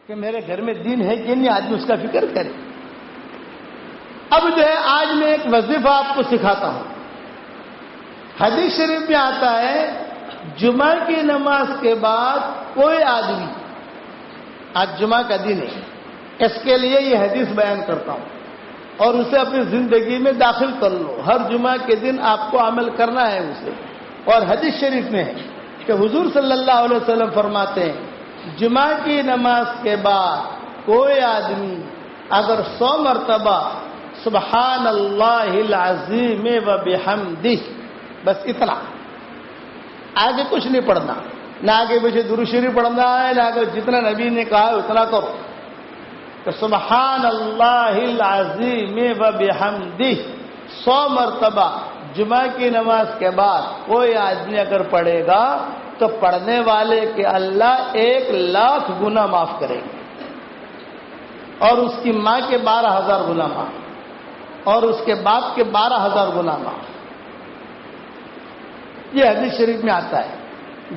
کہ میرے گھر میں دین ہے کہ نہیں، آدمی اس کا فکر کرے۔ اب جو ہے آج میں ایک وظیفہ آپ کو سکھاتا ہوں۔ حدیث شریف میں آتا ہے جمعہ کی نماز کے بعد کوئی آدمی، آج جمعہ کا دن ہے، اس کے لیے یہ حدیث بیان کرتا ہوں اور اسے اپنی زندگی میں داخل کر لو۔ ہر جمعہ کے دن آپ کو عمل کرنا ہے اسے۔ اور حدیث شریف میں ہے کہ حضور صلی اللہ علیہ وسلم فرماتے ہیں جمعہ کی نماز کے بعد کوئی آدمی اگر 100 مرتبہ سبحان اللہ العظیم و بحمدہ، بس اتنا، آگے کچھ نہیں پڑھنا، نہ آگے پیچھے درود شریف پڑھنا ہے، نہ آگے جتنا نبی نے کہا ہے اتنا کرو، کہ سبحان اللہ العظیم و بحمدہ 100 مرتبہ جمعہ کی نماز کے بعد کوئی آدمی اگر پڑھے گا تو پڑھنے والے کے اللہ 1,00,000 گناہ معاف کریں گے، اور اس کی ماں کے 12,000 گناہ معاف، اور اس کے باپ کے 12,000 گناہ معاف۔ یہ حدیث شریف میں آتا ہے۔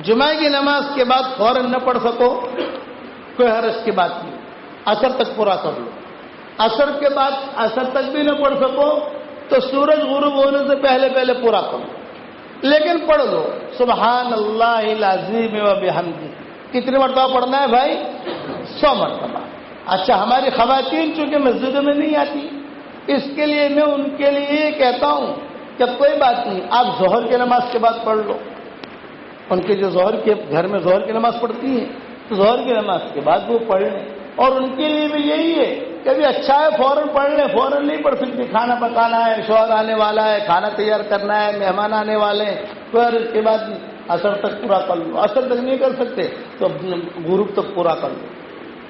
جمعہ کی نماز کے بعد فوراً نہ پڑھ سکو، کوئی حرج کی بات نہیں، عصر تک پورا کر لو۔ عصر کے بعد عصر تک بھی نہ پڑھ سکو تو سورج غروب ہونے سے پہلے پہلے پورا کرو، لیکن پڑھ لو سبحان اللہ العظیم و بحمدہ۔ کتنی مرتبہ پڑھنا ہے بھائی؟ 100 مرتبہ۔ اچھا، ہماری خواتین چونکہ مسجدوں میں نہیں آتی، اس کے لیے میں ان کے لیے یہ کہتا ہوں کہ کوئی بات نہیں، آپ ظہر کی نماز کے بعد پڑھ لو۔ ان کے جو ظہر کے گھر میں ظہر کی نماز پڑھتی ہیں تو ظہر کی نماز کے بعد وہ پڑھ لیں، اور ان کے لیے بھی یہی ہے کہ ابھی اچھا ہے فوراً پڑھ لیں، فوراً نہیں پڑھ سکتی، کھانا پکانا ہے، شوہر آنے والا ہے، کھانا تیار کرنا ہے، مہمان آنے والے ہیں، کوئی اس کے بعد عصر تک پورا کر لو۔ عصر تک نہیں کر سکتے تو غروب تک پورا کر لو۔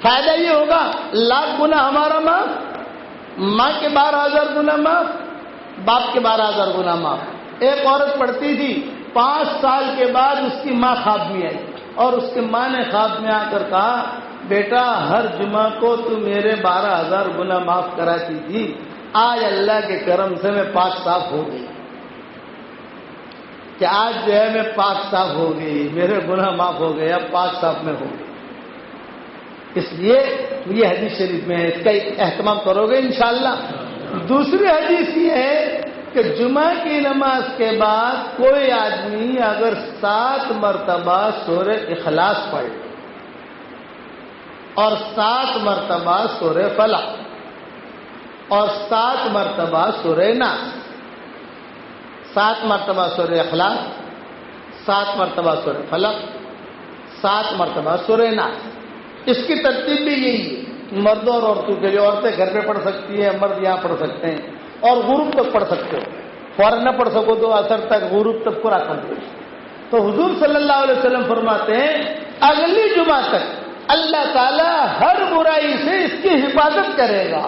فائدہ یہ ہوگا 1,00,000 گناہ ہمارا معاف، ماں کے 12,000 گناہ معاف، باپ کے 12,000 گناہ معاف۔ ایک عورت پڑھتی تھی، 5 سال کے بعد اس کی ماں خواب میں آئی، اور اس کے ماں نے خواب میں آ کر کہا بیٹا ہر جمعہ کو تو میرے 12,000 گناہ معاف کراتی تھی، آج اللہ کے کرم سے میں پاک صاف ہو گئی، کہ آج جو ہے میں پاک صاف ہو گئی، میرے گناہ معاف ہو گئے، اب پاک صاف میں ہو گئی۔ اس لیے یہ حدیث شریف میں ہے، اس کا اہتمام کرو گے انشاءاللہ۔ دوسری حدیث یہ ہے کہ جمعہ کی نماز کے بعد کوئی آدمی اگر 7 مرتبہ سورہ اخلاص پڑھے اور 7 مرتبہ سورہ فلق اور 7 مرتبہ سورہ ناس، 7 مرتبہ سورہ اخلاص، 7 مرتبہ سورہ فلق، 7 مرتبہ سورہ ناس، اس کی ترتیب بھی یہی ہے، مردوں اور عورتوں کے لیے۔ عورتیں گھر پہ پڑھ سکتی ہیں، مرد یہاں پڑھ سکتے ہیں، اور غروب تک پڑھ سکتے ہو، فوراً نہ پڑھ سکو تو عصر تک، غروب تک پورا کر دو۔ تو حضور صلی اللہ علیہ وسلم فرماتے ہیں اگلی جمعہ تک اللہ تعالیٰ ہر برائی سے اس کی حفاظت کرے گا،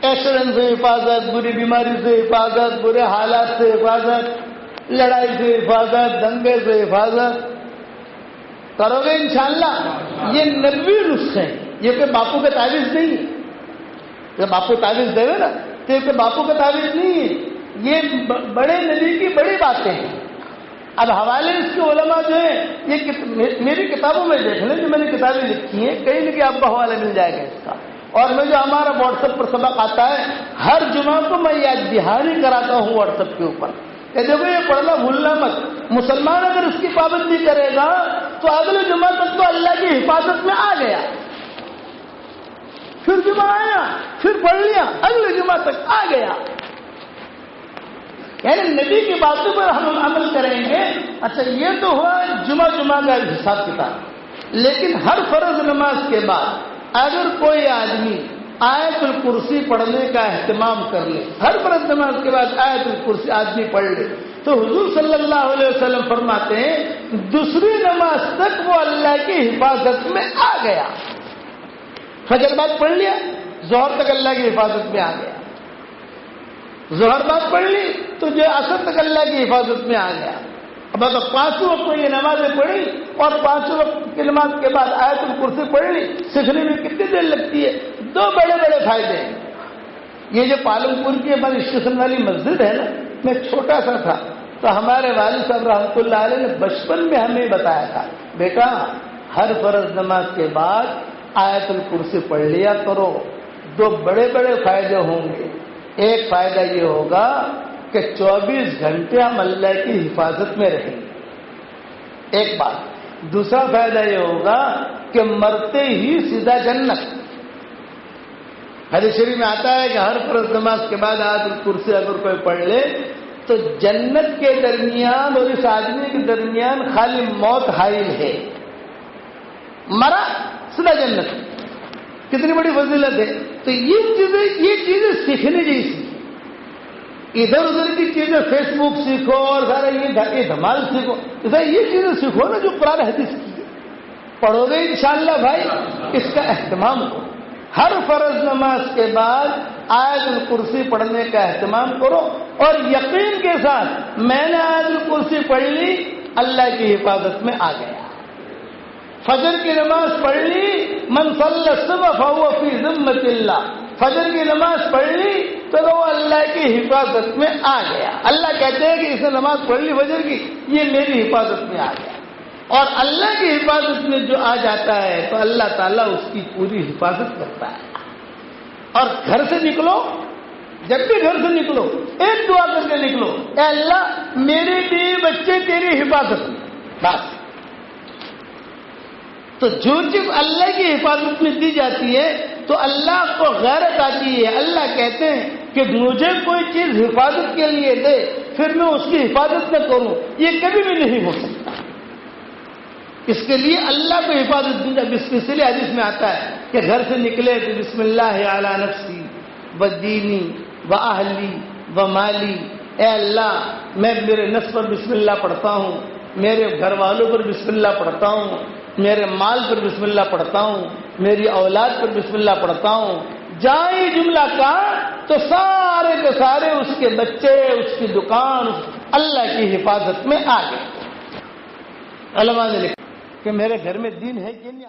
ایکسیڈنٹ سے حفاظت، بری بیماری سے حفاظت، برے حالات سے حفاظت، لڑائی سے حفاظت، دنگے سے حفاظت کرو گے انشاءاللہ۔ یہ نبوی نسخے ہیں، یہ کہ باپو کا تعویذ نہیں ہے، جب باپو تعویذ دے نا تو یہ کہ باپو کا تعویذ نہیں ہے، یہ بڑے نبی کی بڑی باتیں ہیں۔ اب حوالے اس کے علماء جو ہیں یہ میری کتابوں میں دیکھ لیں، جو میں نے کتابیں لکھی ہیں، کہیں نہ کہیں آپ کو حوالہ مل جائے گا اس کا۔ اور میں جو ہمارا واٹس ایپ پر سبق آتا ہے ہر جمعہ کو میں یاد دہانی کراتا ہوں واٹس ایپ کے اوپر کہ دیکھو یہ پڑھنا بھولنا مت، مسلمان اگر اس کی پابندی کرے گا تو اگلے جمعہ تک تو اللہ کی حفاظت میں آ گیا، پھر جمعہ آیا پھر پڑھ لیا، اگلے جمعہ تک آ گیا۔ یعنی نبی کی باتوں پر ہم عمل کریں گے۔ اچھا یہ تو ہوا جمعہ کا حساب کتاب، لیکن ہر فرض نماز کے بعد اگر کوئی آدمی آیت الکرسی پڑھنے کا اہتمام کر لے، ہر فرض نماز کے بعد آیت الکرسی آدمی پڑھ لے، تو حضور صلی اللہ علیہ وسلم فرماتے ہیں دوسری نماز تک وہ اللہ کی حفاظت میں آ گیا۔ فجر بعد پڑھ لیا، ظہر تک اللہ کی حفاظت میں آ گیا، ظہر بعد پڑھ لی تو جو عصر تک اللہ کی حفاظت میں آ گیا۔ اب اگر 5 وقت میں یہ نمازیں پڑھی اور 5 وقت کی نماز کے بعد آیت الکرسی پڑھ لی، سیکھنے میں کتنی دیر لگتی ہے؟ 2 بڑے بڑے فائدے ہیں۔ یہ جو پالن پور کی ہماری اسٹیشن والی مسجد ہے نا، میں چھوٹا سا تھا تو ہمارے والد صاحب رحمۃ اللہ علیہ نے بچپن میں ہمیں بتایا تھا بیٹا ہر فرض نماز کے بعد آیت الکرسی پڑھ لیا کرو. 2 بڑے بڑے فائدے ہوں گے. ایک فائدہ یہ ہوگا کہ 24 گھنٹے ہم اللہ کی حفاظت میں رہیں گے. ایک بات. دوسرا فائدہ یہ ہوگا کہ مرتے ہی سیدھا جنت. حدیث شریف میں آتا ہے کہ ہر فرض نماز کے بعد آیت الکرسی اگر کوئی پڑھ لے تو جنت کے درمیان اور اس آدمی کے درمیان خالی موت حائل ہے. مرا سیدھا جنت. کتنی بڑی فضیلت ہے. تو یہ چیزیں سیکھنے جیسی. ادھر ادھر کی چیزیں فیس بک سیکھو اور سارا یہ دھمال سیکھو. یہ چیزیں سیکھو نا جو قرآن حدیث کی ہے. پڑھو گے انشاءاللہ بھائی. اس کا اہتمام کرو. ہر فرض نماز کے بعد آیت الکرسی پڑھنے کا اہتمام کرو اور یقین کے ساتھ میں نے آیت الکرسی پڑھ لی, اللہ کی حفاظت میں آ گیا. فجر کی نماز پڑھ لی, من صلی الصبح فهو فی ذمۃ اللہ. فجر کی نماز پڑھ لی تو وہ اللہ کی حفاظت میں آ گیا. اللہ کہتے ہیں کہ اس نے نماز پڑھ لی فجر کی, یہ میری حفاظت میں آ گیا. اور اللہ کی حفاظت میں جو آ جاتا ہے تو اللہ تعالیٰ اس کی پوری حفاظت کرتا ہے. اور گھر سے نکلو, جب بھی گھر سے نکلو ایک دعا کر کے نکلو, اے اللہ میرے بیوی بچے تیری حفاظت میں. بس. تو جو چیز اللہ کی حفاظت میں دی جاتی ہے تو اللہ کو غیرت آتی ہے. اللہ کہتے ہیں کہ مجھے کوئی چیز حفاظت کے لیے دے پھر میں اس کی حفاظت نہ کروں, یہ کبھی بھی نہیں ہو سکتا. اس کے لیے اللہ کو حفاظت دی جائے. اس لیے حدیث میں آتا ہے کہ گھر سے نکلے تو بسم اللہ علی نفسی و دینی و اہلی و مالی. اے اللہ میں میرے نفس پر بسم اللہ پڑھتا ہوں, میرے گھر والوں پر بسم اللہ پڑھتا ہوں, میرے مال پر بسم اللہ پڑھتا ہوں, میری اولاد پر بسم اللہ پڑھتا ہوں. جائے جملہ کہا تو سارے کے سارے اس کے بچے, اس کی دکان اللہ کی حفاظت میں آ گئے. علماء نے لکھا کہ میرے گھر میں دین ہے کہ نہیں.